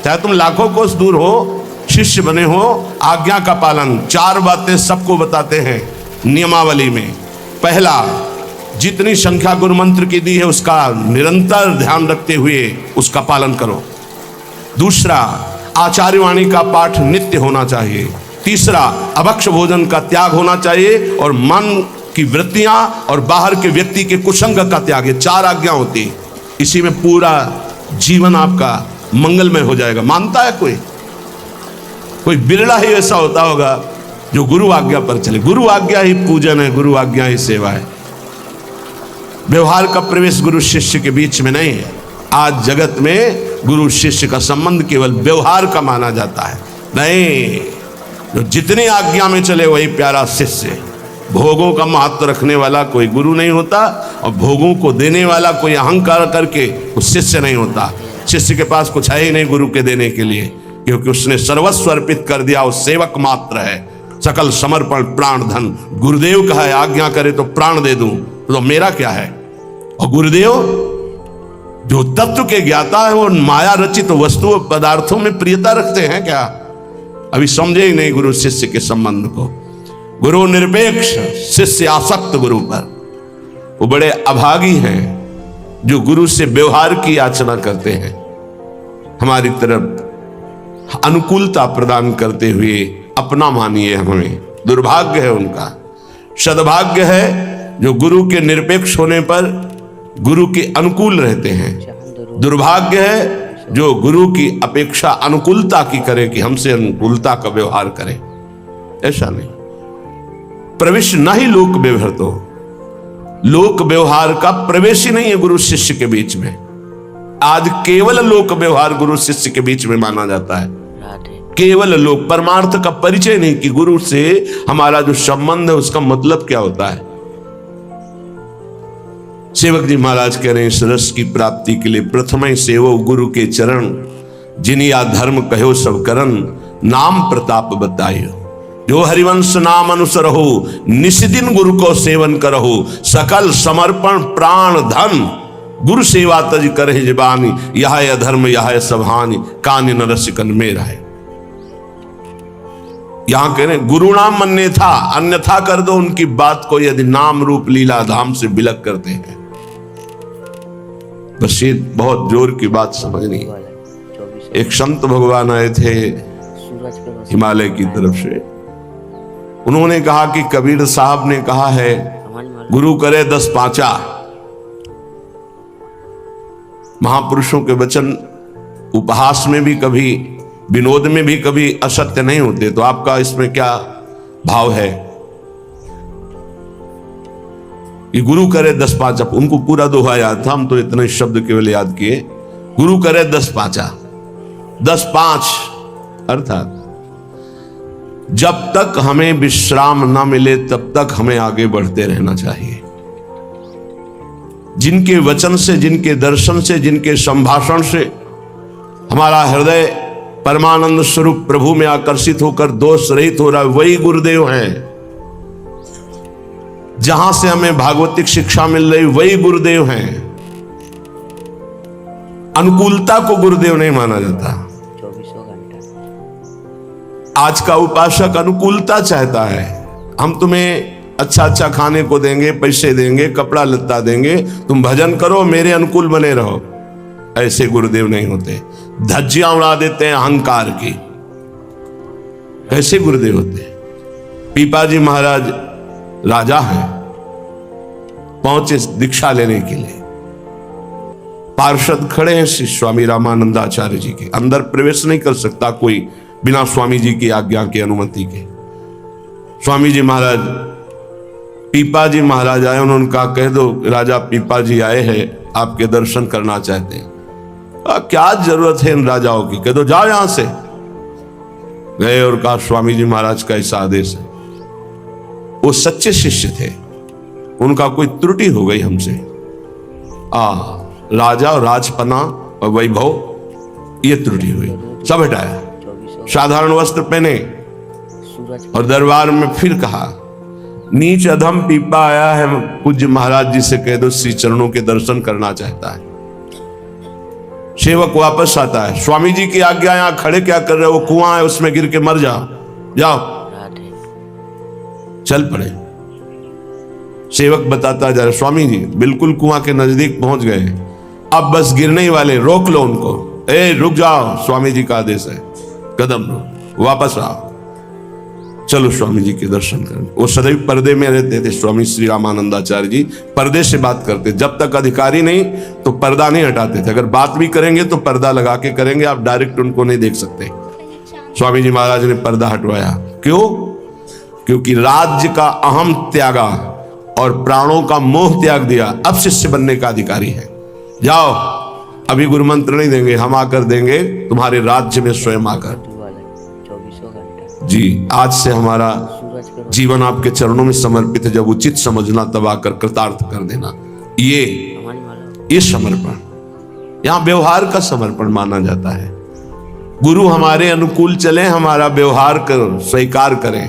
चाहे तुम लाखों कोस दूर हो, शिष्य बने हो, आज्ञा का पालन। 4 बातें सबको बताते हैं नियमावली में। पहला, जितनी संख्या गुरु मंत्र की दी है उसका निरंतर ध्यान रखते हुए उसका पालन करो। दूसरा, आचार्य वाणी का पाठ नित्य होना चाहिए। तीसरा, अभक्ष भोजन का त्याग होना चाहिए और मन की वृत्तियां और बाहर के व्यक्ति के कुसंग का त्याग। 4 आज्ञा होती है, इसी में पूरा जीवन आपका मंगलमय हो जाएगा। मानता है कोई बिरला ही ऐसा होता होगा जो गुरु आज्ञा पर चले। गुरु आज्ञा ही पूजन है, गुरु आज्ञा ही सेवा है। व्यवहार का प्रवेश गुरु शिष्य के बीच में नहीं है। आज जगत में गुरु शिष्य का संबंध केवल व्यवहार का माना जाता है। नहीं, जो जितनी आज्ञा में चले वही प्यारा शिष्य। भोगों का महत्व रखने वाला कोई गुरु नहीं होता और भोगों को देने वाला कोई अहंकार करके वो शिष्य नहीं होता। शिष्य के पास कुछ है ही नहीं गुरु के देने के लिए, क्योंकि उसने सर्वस्व अर्पित कर दिया, वो सेवक मात्र है। सकल समर्पण प्राण धन। गुरुदेव का है, आज्ञा करे तो प्राण दे दूं, तो मेरा क्या है। और गुरुदेव जो तत्व के ज्ञाता है वो माया रचित वस्तु पदार्थों में प्रियता रखते हैं क्या? अभी समझे ही नहीं गुरु शिष्य के संबंध को। गुरु निरपेक्ष, शिष्य आसक्त गुरु पर। वो बड़े अभागी हैं जो गुरु से व्यवहार की याचना करते हैं, हमारी तरफ अनुकूलता प्रदान करते हुए अपना मानिए हमें। दुर्भाग्य है उनका। सद्भाग्य है जो गुरु के निरपेक्ष होने पर गुरु के अनुकूल रहते हैं। दुर्भाग्य है जो गुरु की अपेक्षा अनुकूलता की करे कि हमसे अनुकूलता का व्यवहार करें। ऐसा नहीं। प्रवेश न ही लोक व्यवहार, तो लोक व्यवहार का प्रवेश ही नहीं है गुरु शिष्य के बीच में। आज केवल लोक व्यवहार गुरु शिष्य के बीच में माना जाता है। केवल लोक, परमार्थ का परिचय नहीं कि गुरु से हमारा जो संबंध है उसका मतलब क्या होता है। सेवक जी महाराज कह रहे हैं, इस रस की प्राप्ति के लिए प्रथम ही सेवो गुरु के चरण, जिनिया धर्म कहो सब करन, नाम प्रताप बतायो। जो हरिवंश नाम अनुसरहो, निष्दिन गुरु को सेवन करहो, सकल समर्पण प्राण धन, गुरु सेवा तज करे जबानी, यह अधर्म यह सभानी, कान न रसिकन मेरा है। यहां कह रहे गुरु नाम मन्ने था, अन्यथा कर दो उनकी बात को, यदि नाम रूप लीला धाम से बिलक करते हैं। बस ये बहुत जोर की बात समझनी। एक संत भगवान आए थे हिमालय की तरफ से। उन्होंने कहा कि कबीर साहब ने कहा है गुरु करे 10 पांचा। महापुरुषों के वचन उपहास में भी कभी, विनोद में भी कभी असत्य नहीं होते। तो आपका इसमें क्या भाव है कि गुरु करे 10 पांचा? उनको पूरा दोहा याद था, हम तो इतने शब्द केवल याद किए। गुरु करे 10 पांचा, 10 5 अर्थात जब तक हमें विश्राम ना मिले तब तक हमें आगे बढ़ते रहना चाहिए। जिनके वचन से, जिनके दर्शन से, जिनके संभाषण से हमारा हृदय परमानंद स्वरूप प्रभु में आकर्षित होकर दोष रहित हो रहा है, वही गुरुदेव हैं। जहां से हमें भागवतिक शिक्षा मिल रही वही गुरुदेव हैं। अनुकूलता को गुरुदेव नहीं माना जाता। आज का उपासक अनुकूलता चाहता है। हम तुम्हें अच्छा अच्छा खाने को देंगे, पैसे देंगे, कपड़ा लत्ता देंगे, तुम भजन करो, मेरे अनुकूल बने रहो। ऐसे गुरुदेव नहीं होते। धज्जियां उड़ा देते हैं अहंकार की। कैसे गुरुदेव होते हैं? पीपाजी महाराज राजा हैं, पहुंचे दीक्षा लेने के लिए। पार्षद खड़े हैं श्री स्वामी रामानंदाचार्य जी के। अंदर प्रवेश नहीं कर सकता कोई बिना स्वामी जी की आज्ञा के, अनुमति के। स्वामी जी महाराज, पीपा जी महाराज आए। उन्होंने कहा कह दो राजा पीपा जी आए हैं, आपके दर्शन करना चाहते हैं। क्या जरूरत है इन राजाओं की, कह दो जाओ यहां से। गए और कहा स्वामी जी महाराज का ऐसा आदेश है। वो सच्चे शिष्य थे, उनका कोई त्रुटि हो गई हमसे। राजा और राजपना और वैभव, ये त्रुटि हुई, सब हटाया। साधारण वस्त्र पहने और दरबार में फिर कहा नीच अधम पीपा आया है, पूज्य महाराज जी से कह दो श्री चरणों के दर्शन करना चाहता है। सेवक वापस आता है, स्वामी जी की आज्ञा, यहां खड़े क्या कर रहे हो, वो कुआं है उसमें गिर के मर जाओ, जाओ। चल पड़े। सेवक बताता जा रहा, स्वामी जी बिल्कुल कुआं के नजदीक पहुंच गए, अब बस गिरने ही वाले, रोक लो उनको। ए रुक जाओ, स्वामी जी का आदेश है, कदम लो, वापस आओ। चलो स्वामी जी के दर्शन करने। वो सदैव पर्दे में रहते थे, स्वामी श्री रामानंदाचार्य जी पर्दे से बात करते, जब तक अधिकारी नहीं तो पर्दा नहीं हटाते थे। अगर बात भी करेंगे तो पर्दा लगा के करेंगे, आप डायरेक्ट उनको नहीं देख सकते। स्वामी जी महाराज ने पर्दा हटवाया, क्यों? क्योंकि राज्य का अहम त्यागा और प्राणों का मोह त्याग दिया, अब शिष्य बनने का अधिकारी है। जाओ, अभी गुरु मंत्र नहीं देंगे, हम आकर देंगे तुम्हारे राज्य में स्वयं आकर। जी, आज से हमारा जीवन आपके चरणों में समर्पित है, जब उचित समझना तब आकर कृतार्थ कर देना। ये समर्पण, यहां व्यवहार का समर्पण माना जाता है। गुरु हमारे अनुकूल चले, हमारा व्यवहार कर स्वीकार करें।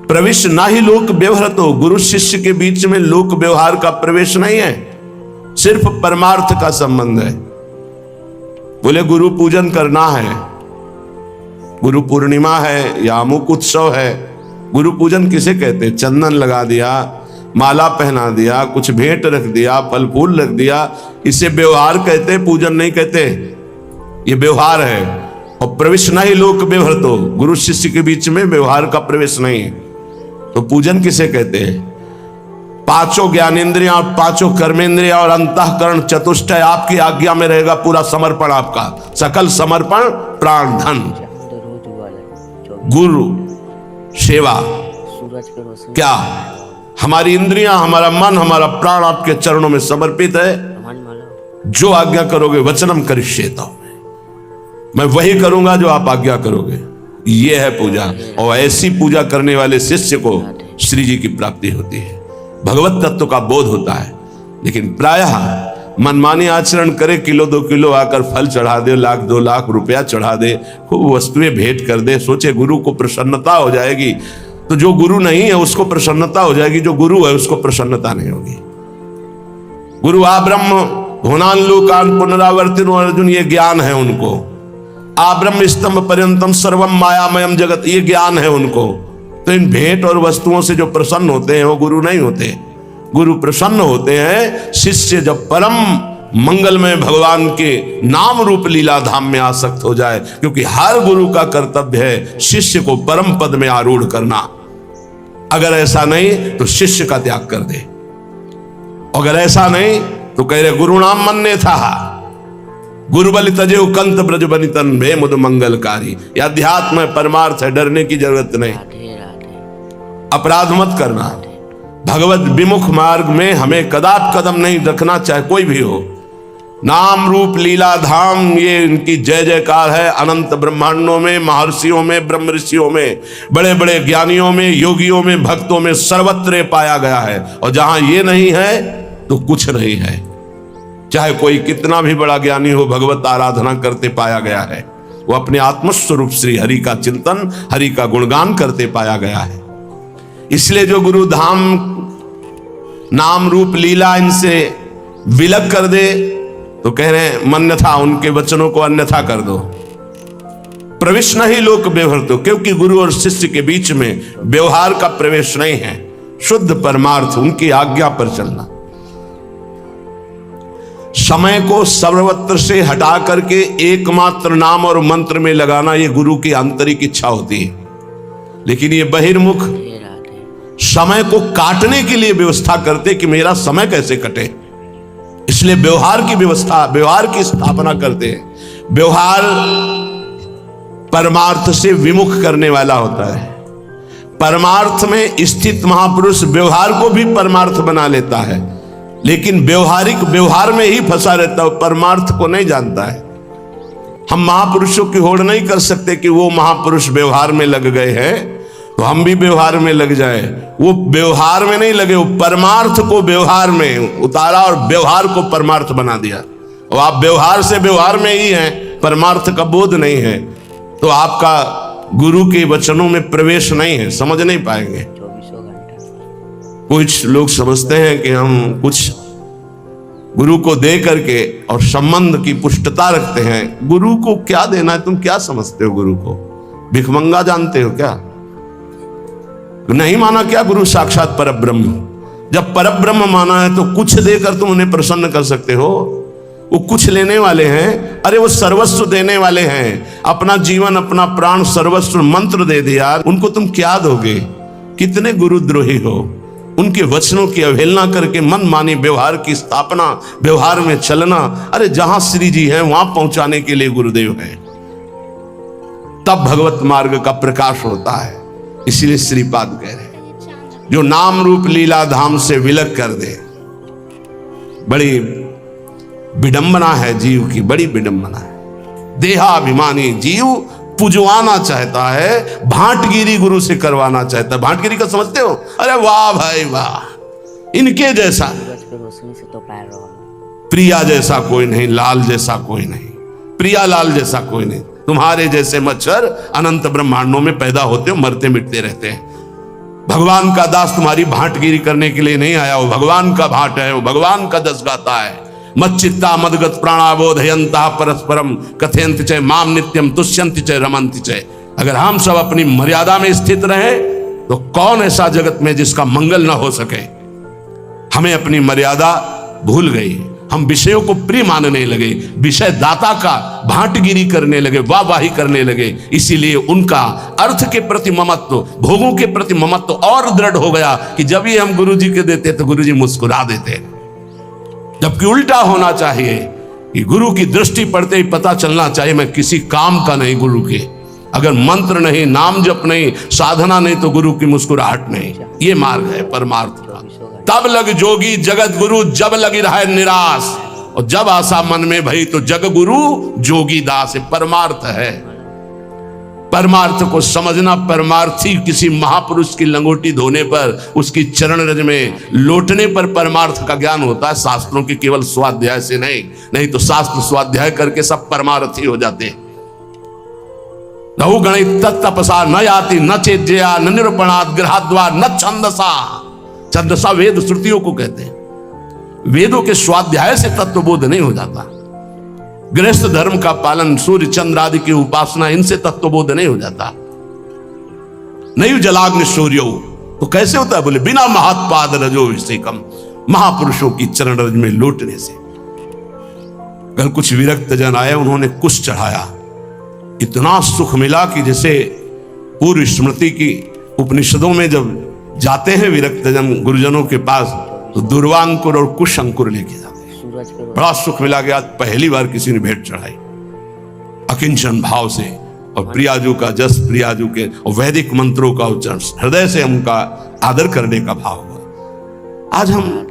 प्रवेश ना ही लोक व्यवहार, तो गुरु शिष्य के बीच में लोक व्यवहार का प्रवेश नहीं है, सिर्फ परमार्थ का संबंध है। बोले गुरु पूजन करना है, गुरु पूर्णिमा है या अमुक उत्सव है। गुरु पूजन किसे कहते? चंदन लगा दिया, माला पहना दिया, कुछ भेंट रख दिया, फल फूल रख दिया, इसे व्यवहार कहते, पूजन नहीं कहते। ये व्यवहार है। और प्रवेश नहीं लोक व्यवहार, तो गुरु शिष्य के बीच में व्यवहार का प्रवेश नहीं है, तो पूजन किसे कहते हैं? पांचों ज्ञानेंद्रियां और पांचों कर्मेंद्रियां और अंतःकरण चतुष्टय आपकी आज्ञा में रहेगा, पूरा समर्पण आपका, सकल समर्पण, प्राण धन, गुरु सेवा। क्या हमारी इंद्रियां, हमारा मन, हमारा प्राण आपके चरणों में समर्पित है। जो आज्ञा करोगे वचनम करिष्येत, मैं वही करूंगा जो आप आज्ञा करोगे। ये है पूजा, और ऐसी पूजा करने वाले शिष्य को श्री जी की प्राप्ति होती है, भगवत तत्व का बोध होता है। लेकिन प्रायः मनमानी आचरण करे, किलो 2 किलो आकर फल चढ़ा दे, 1-2 लाख रुपया चढ़ा दे, खूब वस्तुएं भेंट कर दे, सोचे गुरु को प्रसन्नता हो जाएगी। तो जो गुरु नहीं है उसको प्रसन्नता हो जाएगी, जो गुरु है उसको प्रसन्नता नहीं होगी। गुरु आ ब्रह्म होनान लोकान पुनरावर्तिन, अर्जुन ये ज्ञान है उनको। आ ब्रह्म स्तंभ पर्यंतम सर्वम मायामयम जगत, ये ज्ञान है उनको। तो इन भेंट और वस्तुओं से जो प्रसन्न होते हैं वो गुरु नहीं होते। गुरु प्रसन्न होते हैं शिष्य जब परम मंगलमय भगवान के नाम रूप लीला धाम में आसक्त हो जाए, क्योंकि हर गुरु का कर्तव्य है शिष्य को परम पद में आरूढ़ करना। अगर ऐसा नहीं तो शिष्य का त्याग कर दे, अगर ऐसा नहीं तो कह रहे गुरु नाम मन्ने था, गुरु बलि तजे कंत ब्रज बनितन भे मुद मंगलकारी। यह अध्यात्म है, परमार्थ है, डरने की जरूरत नहीं। अपराध मत करना। भगवत विमुख मार्ग में हमें कदाप कदम नहीं रखना, चाहे कोई भी हो। नाम रूप लीला धाम, ये इनकी जय जयकार है अनंत ब्रह्मांडों में, महर्षियों में, ब्रह्म ऋषियों में, बड़े बड़े ज्ञानियों में, योगियों में, भक्तों में सर्वत्र पाया गया है। और जहां ये नहीं है तो कुछ नहीं है। चाहे कोई कितना भी बड़ा ज्ञानी हो, भगवत आराधना करते पाया गया है। वो अपने आत्मस्वरूप श्री हरि का चिंतन, हरि का गुणगान करते पाया गया है। इसलिए जो गुरु धाम नाम रूप लीला इनसे विलग कर दे तो कह रहे हैं मन्यथा, उनके वचनों को अन्यथा कर दो। प्रवेश नहीं लोक व्यवहार, तो क्योंकि गुरु और शिष्य के बीच में व्यवहार का प्रवेश नहीं है, शुद्ध परमार्थ, उनकी आज्ञा पर चलना। समय को सर्वत्र से हटा करके एकमात्र नाम और मंत्र में लगाना, ये गुरु की आंतरिक इच्छा होती है। लेकिन ये बहिर्मुख समय को काटने के लिए व्यवस्था करते कि मेरा समय कैसे कटे, इसलिए व्यवहार की व्यवस्था, व्यवहार की स्थापना करते हैं। व्यवहार परमार्थ से विमुख करने वाला होता है। परमार्थ में स्थित महापुरुष व्यवहार को भी परमार्थ बना लेता है, लेकिन व्यवहारिक व्यवहार में ही फंसा रहता है, परमार्थ को नहीं जानता है। हम महापुरुषों की होड़ नहीं कर सकते कि वो महापुरुष व्यवहार में लग गए हैं तो हम भी व्यवहार में लग जाए। वो व्यवहार में नहीं लगे, वो परमार्थ को व्यवहार में उतारा और व्यवहार को परमार्थ बना दिया। और आप व्यवहार से व्यवहार में ही हैं, परमार्थ का बोध नहीं है, तो आपका गुरु के वचनों में प्रवेश नहीं है, समझ नहीं पाएंगे। कुछ लोग समझते हैं कि हम कुछ गुरु को दे करके और संबंध की पुष्टता रखते हैं। गुरु को क्या देना है? तुम क्या समझते हो गुरु को? भिखमंगा जानते हो क्या? नहीं माना क्या गुरु साक्षात परब्रह्म? जब परब्रह्म माना है तो कुछ देकर तुम उन्हें प्रसन्न कर सकते हो। वो कुछ लेने वाले हैं, अरे वो सर्वस्व देने वाले हैं। अपना जीवन, अपना प्राण, सर्वस्व मंत्र दे दिया, उनको तुम क्या दोगे? कितने गुरुद्रोही हो। उनके वचनों की अवहेलना करके मनमानी व्यवहार की स्थापना, व्यवहार में चलना। अरे जहां श्री जी हैं वहां पहुंचाने के लिए गुरुदेव हैं, तब भगवत मार्ग का प्रकाश होता है। इसीलिए श्रीपाद कह रहे हैं, जो नाम रूप लीला धाम से विलग कर दे। बड़ी विडंबना है जीव की, बड़ी विडंबना है। देहाभिमानी जीव पुजवाना चाहता है, भांटगिरी गुरु से करवाना चाहता है। भांटगिरी का समझते हो? अरे वाह भाई वाह, इनके जैसा प्रिया जैसा कोई नहीं, लाल जैसा कोई नहीं, प्रिया लाल जैसा कोई नहीं। तुम्हारे जैसे मच्छर अनंत ब्रह्मांडों में पैदा होते हो, मरते मिटते रहते हैं। भगवान का दास तुम्हारी भांटगिरी करने के लिए नहीं आया, वो भगवान का भाट है, वो भगवान का जस गाता है। मच्चित्ता मदगत प्राणाबोधयंता परस्परम कथयंत च माम नित्यम तुष्यंति च रमंति च। अगर हम सब अपनी मर्यादा में स्थित रहे तो कौन ऐसा जगत में जिसका मंगल ना हो सके। हमें अपनी मर्यादा भूल गई, हम विषयों को प्रिय मानने लगे, विषय दाता का भांटगिरी करने लगे, वाहवाही करने लगे। इसीलिए उनका अर्थ के प्रति ममत्व, भोगों के प्रति ममत्व और दृढ़ हो गया कि जब ये हम गुरु जी के देते तो गुरु जी मुस्कुरा देते। जबकि उल्टा होना चाहिए कि गुरु की दृष्टि पड़ते ही पता चलना चाहिए मैं किसी काम का नहीं गुरु के। अगर मंत्र नहीं, नाम जप नहीं, साधना नहीं तो गुरु की मुस्कुराहट नहीं। ये मार्ग है परमार्थ का। तब लग जोगी जगत गुरु, जब लगी रहा निराश, और जब आशा मन में भई तो जग गुरु जोगी दास। परमार्थ है। परमार्थ को समझना, परमार्थी किसी महापुरुष की लंगोटी धोने पर, उसकी चरण रज में लोटने पर परमार्थ का ज्ञान होता है, शास्त्रों के केवल स्वाध्याय से नहीं तो शास्त्र स्वाध्याय करके सब परमार्थी हो जाते हैं। नहु गणित तत्तपसा न याति न चेज्या न निरूपणात् गृहाद्वा न छंदसा। छंदसा वेद श्रुतियों को कहते हैं। वेदों के स्वाध्याय से तत्वबोध नहीं हो जाता। गृहस्थ धर्म का पालन, सूर्य चंद्र आदि की उपासना, इनसे तत्वबोध नहीं हो जाता। नहीं जलाग्नि सूर्यो तो कैसे होता है? बोले बिना महात्पाद रजो विषेकम, महापुरुषों की चरण रज में लौटने से। कल कुछ विरक्त जन आए, उन्होंने कुछ चढ़ाया, इतना सुख मिला कि जैसे पूर्व स्मृति की उपनिषदों में जब जाते हैं विरक्त जन गुरुजनों के पास तो दुर्वांकुर और कुश अंकुर लेके जाते हैं। बड़ा सुख मिला कि आज पहली बार किसी ने भेंट चढ़ाई अकिंचन भाव से, और प्रियाजू का जस, प्रियाजू के और वैदिक मंत्रों का उच्चारण, हृदय से उनका आदर करने का भाव हुआ। आज हम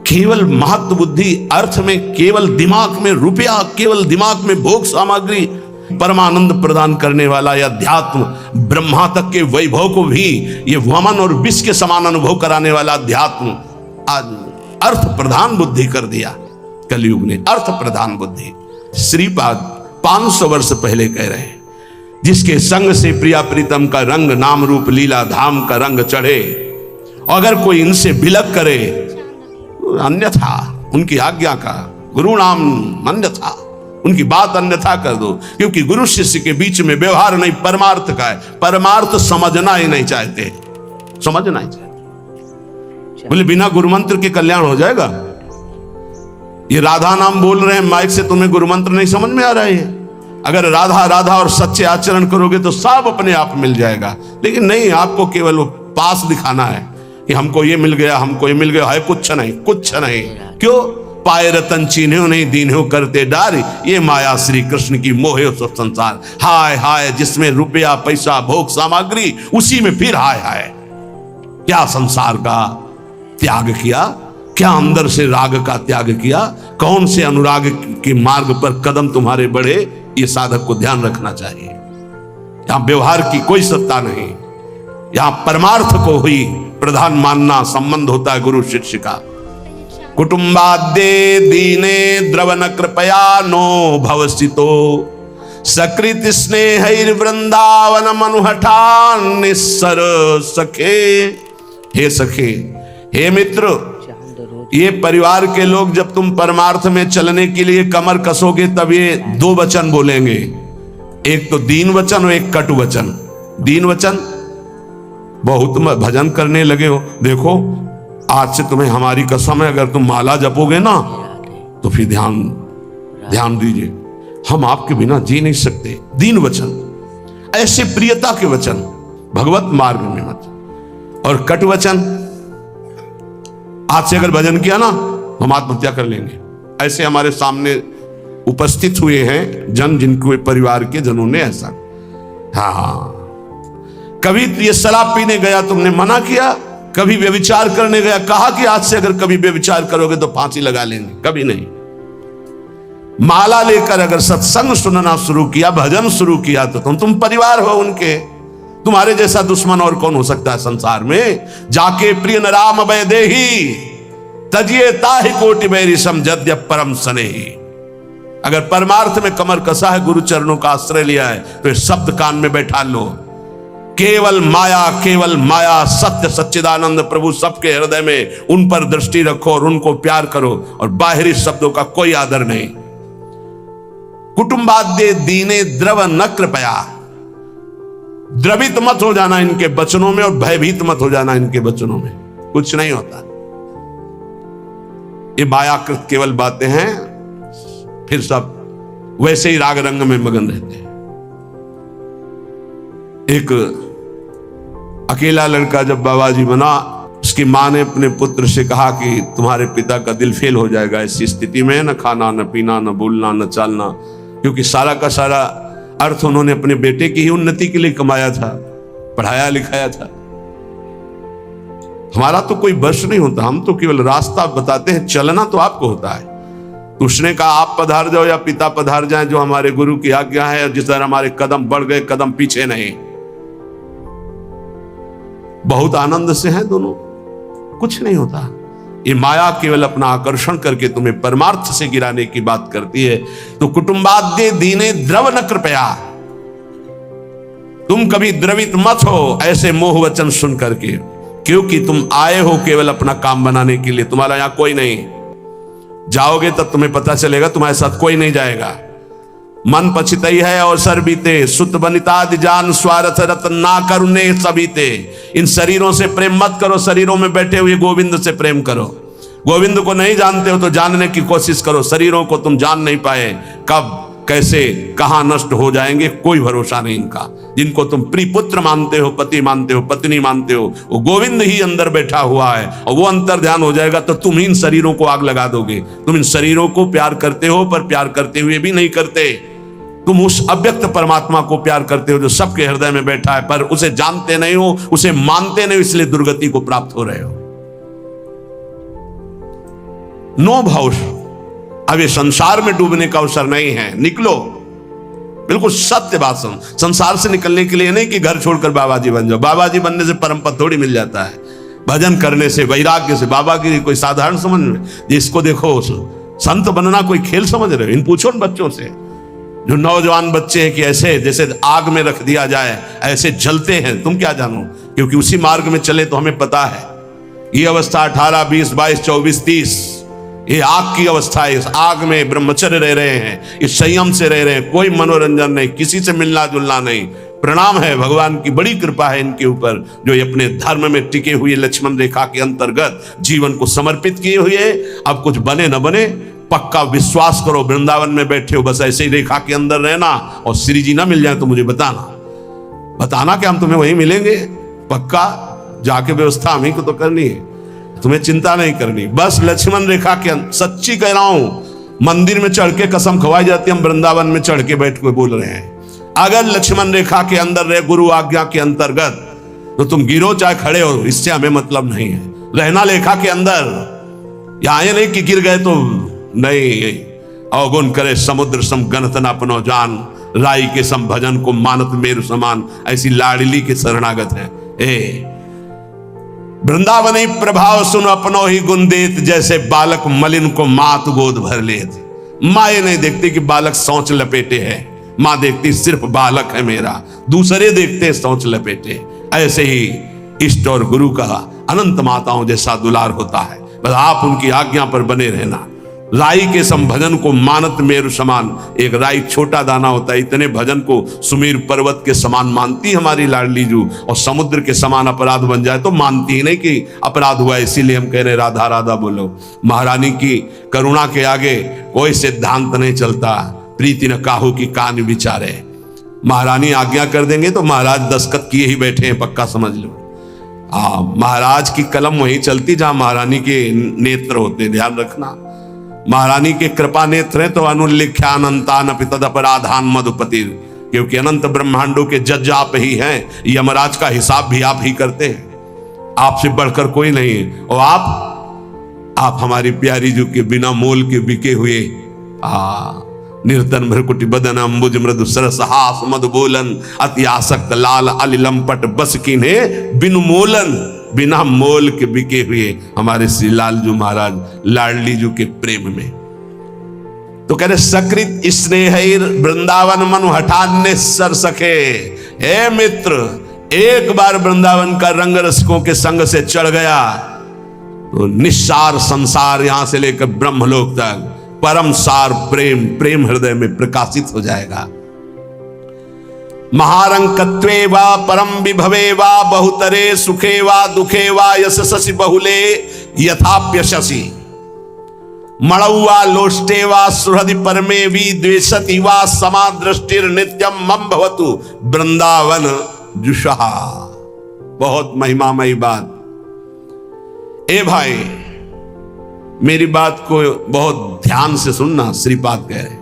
केवल महत्व बुद्धि अर्थ में, केवल दिमाग में रुपया, केवल दिमाग में भोग सामग्री, परमानंद प्रदान करने वाला या अध्यात्म, ब्रह्मा तक के वैभव को भी ये वमन और विष के समान अनुभव कराने वाला अध्यात्म आज अर्थ प्रधान बुद्धि कर दिया कलयुग ने। अर्थ प्रधान बुद्धि। श्रीपाद 500 वर्ष पहले कह रहे हैं, जिसके संग से प्रिया प्रीतम का रंग, नाम रूप लीला धाम का रंग चढ़े, अगर कोई इनसे बिलक करे अन्यथा, उनकी आज्ञा का, गुरु नाम अन्यथा, उनकी बात अन्यथा कर दो। क्योंकि गुरु शिष्य के बीच में व्यवहार नहीं, परमार्थ का है। परमार्थ समझना ही नहीं चाहते, समझना ही चाहते। बोले बिना गुरु मंत्र के कल्याण हो जाएगा? ये राधा नाम बोल रहे हैं माइक से, तुम्हें गुरु मंत्र नहीं समझ में आ रहा है? अगर राधा राधा और सच्चे आचरण करोगे तो सब अपने आप मिल जाएगा। लेकिन नहीं, आपको केवल वो पास दिखाना है कि हमको ये मिल गया, हमको ये मिल गया, है कुछ नहीं, कुछ नहीं। क्यों? पाए रतन चीन्हो नहीं दीन्हो करते डारी, ये माया श्री कृष्ण की मोहे सब संसार। हाय हाय जिसमें रुपया पैसा भोग सामग्री, उसी में फिर हाय हाय। क्या संसार का त्याग किया, क्या अंदर से राग का त्याग किया, कौन से अनुराग के मार्ग पर कदम तुम्हारे बढ़े, ये साधक को ध्यान रखना चाहिए। यहां व्यवहार की कोई सत्ता नहीं, यहां परमार्थ को ही प्रधान मानना संबंध होता है गुरु शिष्य का। कुटुंबाद्ये दीने द्रवन कृपया नो भवसितो, सकृत स्नेह वृंदावन मनुहठान निस्सर सखे। हे सखे, हे मित्र, ये परिवार के लोग जब तुम परमार्थ में चलने के लिए कमर कसोगे तब ये दो वचन बोलेंगे, एक तो दीन वचन और एक कटु वचन। दीन वचन, बहुत भजन करने लगे हो, देखो आज से तुम्हें हमारी कसम है, अगर तुम माला जपोगे ना तो फिर ध्यान दीजिए, हम आपके बिना जी नहीं सकते। दीन वचन, ऐसे प्रियता के वचन भगवत मार्ग में मत। और कटु वचन, आज से अगर भजन किया ना तो हम आत्महत्या कर लेंगे। ऐसे हमारे सामने उपस्थित हुए हैं जन, जिनको परिवार के जनों ने ऐसा। हाँ, कभी ये शराब पीने गया तुमने मना किया, कभी व्यभिचार करने गया कहा कि आज से अगर कभी व्यभिचार करोगे तो फांसी लगा लेंगे, कभी नहीं। माला लेकर अगर सत्संग सुनना शुरू किया, भजन शुरू किया तो तुम परिवार हो उनके। तुम्हारे जैसा दुश्मन और कौन हो सकता है संसार में। जाके प्रिय न राम भय देही, तजिए ताहि कोटि बैरी समझद्य परम स्नेही। अगर परमार्थ में कमर कसा है, गुरु चरणों का आश्रय लिया है, तो ये शब्द कान में बैठा लो, केवल माया सत्य सच्चिदानंद प्रभु सबके हृदय में, उन पर दृष्टि रखो और उनको प्यार करो, और बाहरी शब्दों का कोई आदर नहीं। कुटुंबाद्य दीने द्रव न कृपया, द्रवित मत हो जाना इनके वचनों में और भयभीत मत हो जाना इनके वचनों में, कुछ नहीं होता। ये मायाकृत केवल बातें हैं, फिर सब वैसे ही राग रंग में मगन रहते हैं। एक अकेला लड़का जब बाबा जी बना, उसकी मां ने अपने पुत्र से कहा कि तुम्हारे पिता का दिल फेल हो जाएगा ऐसी स्थिति में, न खाना न पीना न बोलना न चालना, क्योंकि सारा का सारा अर्थ उन्होंने अपने बेटे की ही उन्नति के लिए कमाया था, पढ़ाया लिखाया था। हमारा तो कोई बश नहीं होता, हम तो केवल रास्ता बताते हैं, चलना तो आपको होता है। तो उसने कहा आप पधार जाओ या पिता पधार जाएं, जो हमारे गुरु की आज्ञा है, जिस तरह हमारे कदम बढ़ गए, कदम पीछे नहीं। बहुत आनंद से हैं दोनों, कुछ नहीं होता। ये माया केवल अपना आकर्षण करके तुम्हें परमार्थ से गिराने की बात करती है। तो कुटुंबाद्य दीने द्रव न कृपया, तुम कभी द्रवित मत हो ऐसे मोह वचन सुन करके, क्योंकि तुम आए हो केवल अपना काम बनाने के लिए, तुम्हारा यहां कोई नहीं। जाओगे तब तुम्हें पता चलेगा, तुम्हारे साथ कोई नहीं जाएगा। मन पछितई है अवसर बीते, सुत बनितादि जान स्वार्थ रतन ना करुणे सबीते। इन शरीरों से प्रेम मत करो, शरीरों में बैठे हुए गोविंद से प्रेम करो। गोविंद को नहीं जानते हो तो जानने की कोशिश करो। शरीरों को तुम जान नहीं पाए, कब कैसे कहां नष्ट हो जाएंगे कोई भरोसा नहीं इनका। जिनको तुम प्रिय पुत्र मानते हो, पति मानते हो, पत्नी मानते हो, वो गोविंद ही अंदर बैठा हुआ है, और वो अंतर ध्यान हो जाएगा तो तुम इन शरीरों को आग लगा दोगे। तुम इन शरीरों को प्यार करते हो, पर प्यार करते हुए भी नहीं करते। तुम उस अव्यक्त परमात्मा को प्यार करते हो जो सबके हृदय में बैठा है, पर उसे जानते नहीं हो, उसे मानते नहीं, इसलिए दुर्गति को प्राप्त हो रहे हो। नो भाव, अब ये संसार में डूबने का अवसर नहीं है, निकलो। बिल्कुल सत्य बात सुन। संसार से निकलने के लिए नहीं कि घर छोड़कर बाबा जी बन जाओ। बाबा जी बनने से परम पद थोड़ी मिल जाता है, भजन करने से, वैराग्य से। बाबा की कोई साधारण समझ में, जिसको देखो संत बनना कोई खेल समझ रहे हो। इन पूछो न बच्चों से, जो नौजवान बच्चे हैं कि ऐसे जैसे आग में रख दिया जाए ऐसे जलते हैं, तुम क्या जानो, क्योंकि उसी मार्ग में चले तो हमें पता है। ये अवस्था 18, 20, 22, 24, 30 ये आग की अवस्था है। इस आग में ब्रह्मचर्य रह रहे हैं, इस संयम से रह रहे हैं, कोई मनोरंजन नहीं, किसी से मिलना जुलना नहीं। प्रणाम है, भगवान की बड़ी कृपा है इनके ऊपर, जो ये अपने धर्म में टिके हुए लक्ष्मण रेखा के अंतर्गत जीवन को समर्पित किए हुए। अब कुछ बने न बने, पक्का विश्वास करो, वृंदावन में बैठे हो बस ऐसे ही रेखा के अंदर रहना, और श्री जी ना मिल जाए तो मुझे बताना कि हम तुम्हें वहीं मिलेंगे। पक्का जाके व्यवस्था हमें को तो करनी है, तुम्हें चिंता नहीं करनी। बस लक्ष्मण रेखा के सच्ची कह रहा हूं, मंदिर में चढ़ के कसम खवाई जाती है, हम वृंदावन में चढ़ के बैठ के बोल रहे हैं। अगर लक्ष्मण रेखा के अंदर रहे, गुरु आज्ञा के अंतर्गत, तो तुम गिरो चाहे खड़े हो, इससे हमें मतलब नहीं है। रहना लेखा के अंदर, यहां ये नहीं कि गिर गए तो नहीं। अवगुण करे समुद्र सम गणत न अपनो जान, राई के सम भजन को मानत मेरु समान। ऐसी लाडली के शरणागत है। वृंदावनी प्रभाव सुन अपनो ही गुण देत, जैसे बालक मलिन को मात गोद भर लेत। माँ ये नहीं देखती कि बालक सोच लपेटे है, माँ देखती सिर्फ बालक है मेरा, दूसरे देखते सोच लपेटे। ऐसे ही इष्ट और गुरु का अनंत माताओं जैसा दुलार होता है। बस आप उनकी आज्ञा पर बने रहना। राई के सम भजन को मानत मेरु समान। एक राई छोटा दाना होता है, इतने भजन को सुमेर पर्वत के समान मानती हमारी लाडली जू, और समुद्र के समान अपराध बन जाए तो मानती ही नहीं कि अपराध हुआ। इसीलिए हम कह रहे राधा राधा बोलो। महारानी की करुणा के आगे कोई सिद्धांत नहीं चलता। प्रीति न काहू की कान विचारे। महारानी आज्ञा कर देंगे तो महाराज दस्तखत किए ही बैठे हैं, पक्का समझ लो। महाराज की कलम वहीं चलती जहां महारानी के नेत्र होते, ध्यान रखना। महारानी के कृपा नेत्र हैं तो अनुल्लिख्यानंतान तद अपराधान मधुपति, क्योंकि अनंत ब्रह्मांडों के जज आप ही हैं। यमराज का हिसाब भी आप ही करते हैं, आपसे बढ़कर कोई नहीं है। और आप हमारी प्यारी जो के बिना मोल के बिके हुए निर्तन भ्रकुटी बदन अंबुज मृदु सरस हास मधु बोलन अति आसक्त लाल अलिलंपट बस किन्हे बिनु मोलन, बिना मोल के बिके हुए हमारे श्री लालजू महाराज लाडली जू के प्रेम में। तो कह रहे सकृत स्नेह वृंदावन मनु हठान्य सर सके। हे मित्र, एक बार वृंदावन का रंग रसिकों के संग से चढ़ गया तो निस्सार संसार यहां से लेकर ब्रह्मलोक तक परम सार प्रेम प्रेम हृदय में प्रकाशित हो जाएगा। महारंकत्वे वा परम विभवे वा बहुतरे सुखे वा दुखे वा यशसि बहुले यथाप्यशसि मणौवा लोष्टे वा सुहृदि परमे वि द्वेषति वा समादृष्टिर नित्यम मम भवतु वृंदावन जुषहा। बहुत महिमामयी बात। ए भाई, मेरी बात को बहुत ध्यान से सुनना। श्रीपाद कह रहे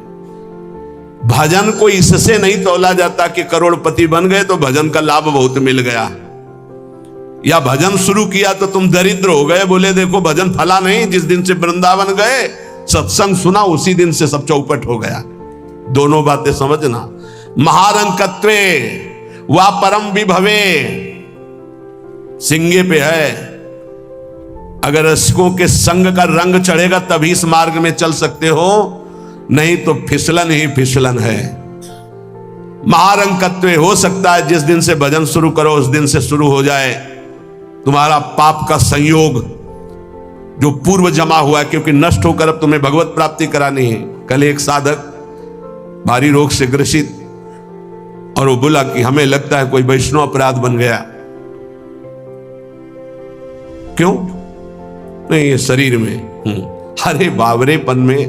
भजन को इससे नहीं तोला जाता कि करोड़पति बन गए तो भजन का लाभ बहुत मिल गया, या भजन शुरू किया तो तुम दरिद्र हो गए। बोले देखो भजन फला नहीं, जिस दिन से वृंदावन गए सत्संग सुना उसी दिन से सब चौपट हो गया। दोनों बातें समझना। महारंकत्वे वा परम विभवे सिंगे पे है। अगर रसिकों के संग का रंग चढ़ेगा तभी इस मार्ग में चल सकते हो, नहीं तो फिसलन ही फिसलन है। महारंकत्व हो सकता है जिस दिन से भजन शुरू करो उस दिन से शुरू हो जाए तुम्हारा पाप का संयोग जो पूर्व जमा हुआ है, क्योंकि नष्ट होकर अब तुम्हें भगवत प्राप्ति करानी है। कल एक साधक भारी रोग से ग्रसित, और वो बोला कि हमें लगता है कोई वैष्णव अपराध बन गया। क्यों? नहीं, ये शरीर में। अरे बावरेपन में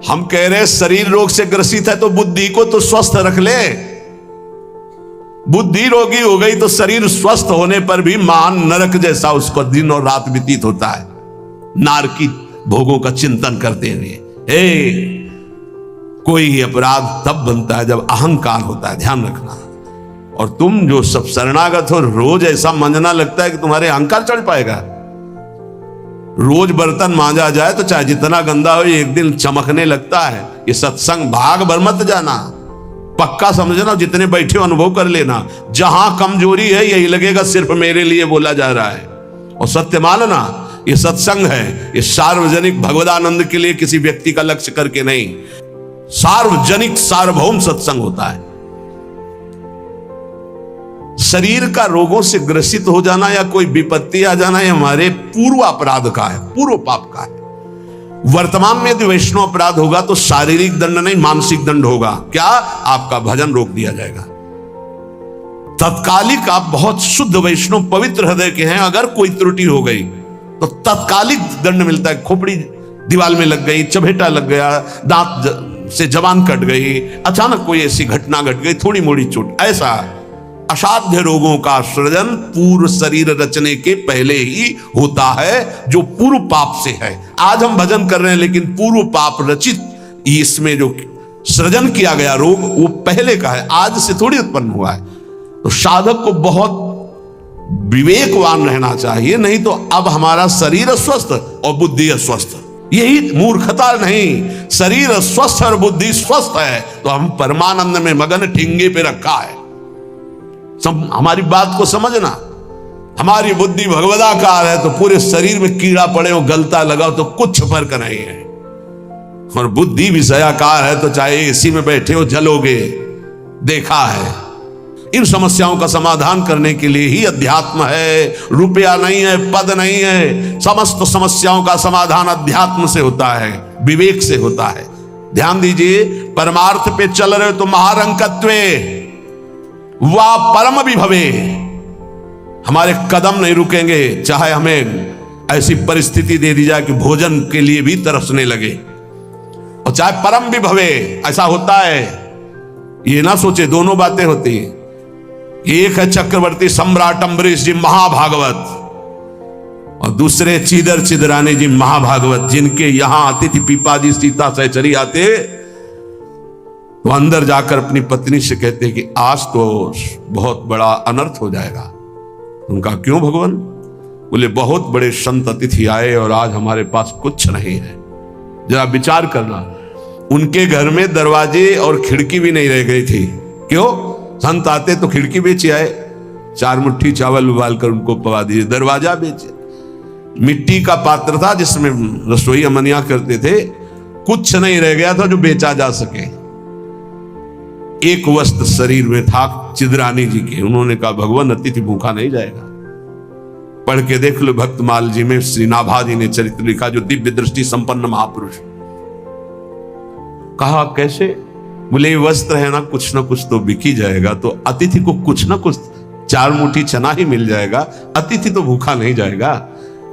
हम कह रहे शरीर रोग से ग्रसित है तो बुद्धि को तो स्वस्थ रख ले। बुद्धि रोगी हो गई तो शरीर स्वस्थ होने पर भी मान नरक जैसा उसको दिन और रात व्यतीत होता है, नारकी भोगों का चिंतन करते हुए। कोई अपराध तब बनता है जब अहंकार होता है, ध्यान रखना। और तुम जो सब शरणागत हो, रोज ऐसा मंजना लगता है कि तुम्हारे अहंकार चढ़ पाएगा। रोज बर्तन मांजा जाए तो चाहे जितना गंदा हो एक दिन चमकने लगता है। ये सत्संग भाग भर मत जाना, पक्का समझना। जितने बैठे हो अनुभव कर लेना, जहां कमजोरी है यही लगेगा सिर्फ मेरे लिए बोला जा रहा है। और सत्य मानना, ये सत्संग है, ये सार्वजनिक भगवदानंद के लिए किसी व्यक्ति का लक्ष्य करके नहीं, सार्वजनिक सार्वभौम सत्संग होता है। शरीर का रोगों से ग्रसित हो जाना या कोई विपत्ति आ जाना ये हमारे पूर्व अपराध का है, पूर्व पाप का है। वर्तमान में यदि वैष्णव अपराध होगा तो शारीरिक दंड नहीं मानसिक दंड होगा। क्या? आपका भजन रोक दिया जाएगा। तत्कालिक आप बहुत शुद्ध वैष्णव पवित्र हृदय के हैं, अगर कोई त्रुटि हो गई तो तत्कालिक दंड मिलता है। खोपड़ी दीवार में लग गई, चबेटा लग गया, दांत से जबान कट गई, अचानक कोई ऐसी घटना घट गई, थोड़ी मोड़ी चोट, ऐसा असाध्य रोगों का सृजन पूर्व शरीर रचने के पहले ही होता है, जो पूर्व पाप से है। आज हम भजन कर रहे हैं लेकिन पूर्व पाप रचित इसमें जो सृजन किया गया रोग वो पहले का है, आज से थोड़ी उत्पन्न हुआ है। तो साधक को बहुत विवेकवान रहना चाहिए, नहीं तो अब हमारा शरीर अस्वस्थ और बुद्धि अस्वस्थ, यही मूर्खता नहीं। शरीर स्वस्थ और बुद्धि स्वस्थ है तो हम परमानंद में मगन ठिंगे पे रखा है। हमारी बात को समझना। हमारी बुद्धि भगवदाकार है तो पूरे शरीर में कीड़ा पड़े हो, गलता लगाओ तो कुछ फर्क नहीं है। और बुद्धि विषयाकार है तो चाहे एसी में बैठे हो जलोगे, देखा है। इन समस्याओं का समाधान करने के लिए ही अध्यात्म है, रुपया नहीं है, पद नहीं है। समस्त समस्याओं का समाधान अध्यात्म से होता है, विवेक से होता है। ध्यान दीजिए, परमार्थ पे चल रहे तो महारंकत्वे वा परम विभवे, हमारे कदम नहीं रुकेंगे, चाहे हमें ऐसी परिस्थिति दे दी जाए कि भोजन के लिए भी तरसने लगे, और चाहे परम विभवे। ऐसा होता है, ये ना सोचे दोनों बातें होती हैं। एक है चक्रवर्ती सम्राट अम्बरीश जी महाभागवत, और दूसरे चीदर चिदरानी जी महाभागवत, जिनके यहां अतिथि पीपाजी सीता सहचरी आते तो अंदर जाकर अपनी पत्नी से कहते कि आज तो बहुत बड़ा अनर्थ हो जाएगा। उनका क्यों भगवान? बोले बहुत बड़े संत अतिथि आए और आज हमारे पास कुछ नहीं है। जरा विचार करना, उनके घर में दरवाजे और खिड़की भी नहीं रह गई थी। क्यों? संत आते तो खिड़की बेचे आए, 4 मुट्ठी चावल उबाल कर उनको पवा दीजिए, दरवाजा बेचे। मिट्टी का पात्र था जिसमें रसोई अमनिया करते थे, कुछ नहीं रह गया था जो बेचा जा सके। एक वस्त्र शरीर में था चिदरानी जी के। उन्होंने कहा भगवान अतिथि भूखा नहीं जाएगा। पढ़ के देख लो भक्तमाल जी में श्री नाभा जी ने चरित्र लिखा, जो दिव्य दृष्टि संपन्न महापुरुष। कहा कैसे? बोले वस्त्र है ना कुछ तो बिक ही जाएगा, तो अतिथि को कुछ ना कुछ 4 मुट्ठी चना ही मिल जाएगा। अतिथि तो भूखा नहीं जाएगा,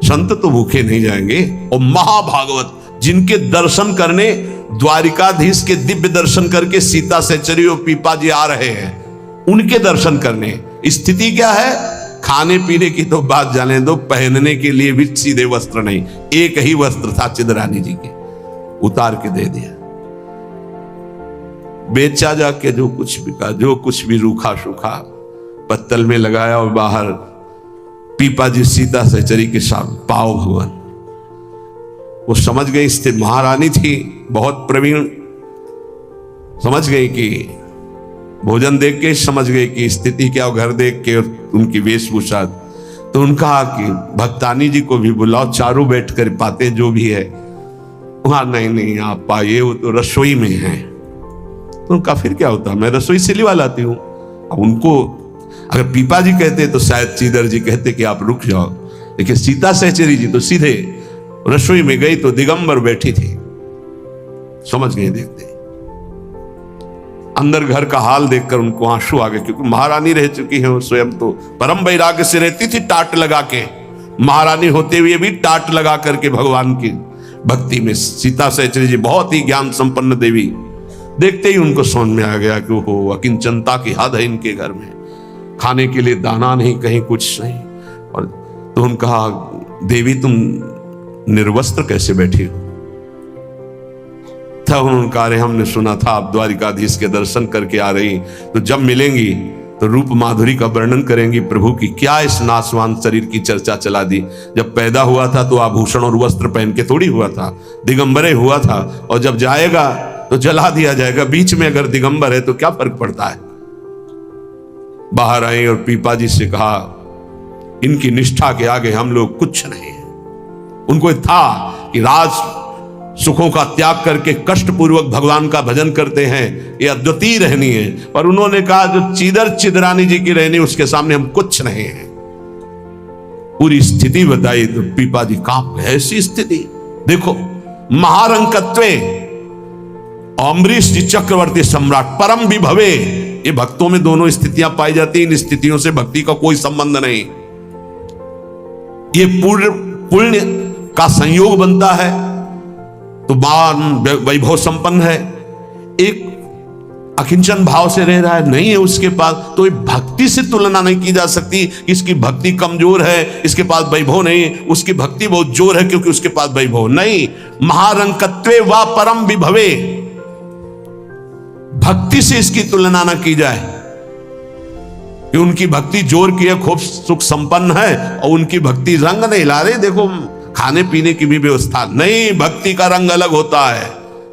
संत तो भूखे नहीं जाएंगे। और महाभागवत जिनके दर्शन करने द्वारिकाधीश के दिव्य दर्शन करके सीता सहचरी और पीपा जी आ रहे हैं, उनके दर्शन करने। स्थिति क्या है? खाने पीने की तो बात जाने दो, पहनने के लिए भी सीधे वस्त्र नहीं। एक ही वस्त्र था चिदरानी जी के, उतार के दे दिया। बेचा जाके जो कुछ बिका, जो कुछ भी रूखा सूखा पत्तल में लगाया और बाहर पीपा जी सीता सहचरी के साथ पाओ भगवान। वो समझ गई, स्थिति महारानी थी, बहुत प्रवीण, समझ गई कि भोजन देख के समझ गई कि स्थिति क्या, घर देख के उनकी वेशभूषा। तो उनका कि भक्तानी जी को भी बुलाओ, चारों बैठ कर पाते जो भी है। वहां नहीं आप पाइए, वो तो रसोई में है। तो उनका फिर क्या होता, मैं रसोई से लिवा लाती हूँ। अब उनको अगर पीपा जी कहते तो शायद चीदर जी कहते कि आप रुक जाओ, लेकिन सीता सहचरी जी तो सीधे रसोई में गई तो दिगंबर बैठी थी। समझ गए देखते अंदर घर का हाल देखकर उनको आंसू आ गए, क्योंकि महारानी रह चुकी है वो स्वयं तो परम वैराग्य से रहती थी, टाट लगा के। महारानी होते हुए भी टाट लगा करके भगवान की भक्ति में। सीता सहचरी जी बहुत ही ज्ञान संपन्न देवी, देखते ही उनको समझ में आ गया कि वो अकिंचनता की हद है इनके घर में, खाने के लिए दाना नहीं, कहीं कुछ नहीं। और तो उन्होंने कहा देवी तुम निर्वस्त्र कैसे बैठी हो? तब उन्होंने कहा अरे हमने सुना था आप द्वारिकाधीश के दर्शन करके आ रही, तो जब मिलेंगी तो रूप माधुरी का वर्णन करेंगी प्रभु की। क्या इस नासवान शरीर की चर्चा चला दी? जब पैदा हुआ था तो आभूषण और वस्त्र पहन के थोड़ी हुआ था, दिगंबरे हुआ था, और जब जाएगा तो जला दिया जाएगा। बीच में अगर दिगंबर है तो क्या फर्क पड़ता है? बाहर आई और पीपा जी से कहा इनकी निष्ठा के आगे हम लोग कुछ नहीं है। उनको था कि राज सुखों का त्याग करके कष्ट पूर्वक भगवान का भजन करते हैं, ये अद्वितीय रहनी है। पर उन्होंने कहा जो चीदर चिदरानी जी की रहनी, उसके सामने हम कुछ नहीं है। पूरी स्थिति बताई तो पीपा जी कांप गए। ऐसी स्थिति देखो, महारंकत्वे अम्बरीश जी चक्रवर्ती सम्राट परम विभवे, ये भक्तों में दोनों स्थितियां पाई जाती हैं। इन स्थितियों से भक्ति का कोई संबंध नहीं। ये पुण्य का संयोग बनता है तो मान वैभव संपन्न है। एक अकिंचन भाव से रह रहा है, नहीं है उसके पास, तो ये भक्ति से तुलना नहीं की जा सकती। इसकी भक्ति कमजोर है, इसके पास वैभव नहीं, उसकी भक्ति बहुत जोर है क्योंकि उसके पास वैभव नहीं। महारंकत्वे वा परम विभवे, भक्ति से इसकी तुलना ना की जाए कि उनकी भक्ति जोर की है, खूब सुख संपन्न है, और उनकी भक्ति रंग नहीं ला रही। देखो खाने पीने की भी व्यवस्था नहीं, भक्ति का रंग अलग होता है।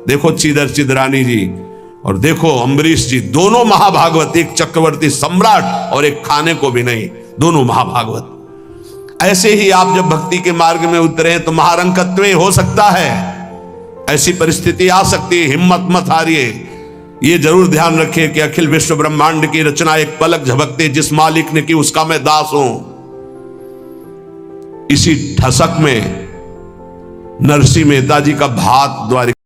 देखो चीदर चिदरानी जी और देखो अम्बरीश जी, दोनों महाभागवत, एक चक्रवर्ती सम्राट और एक खाने को भी नहीं, दोनों महाभागवत। ऐसे ही आप जब भक्ति के मार्ग में उतरे तो महारंकत्व हो सकता है, ऐसी परिस्थिति आ सकती है। हिम्मत मत हारिए, ये जरूर ध्यान रखें कि अखिल विश्व ब्रह्मांड की रचना एक पलक झपकते जिस मालिक ने की उसका मैं दास हूं। इसी ठसक में नरसिंह मेहता जी का भात द्वारिका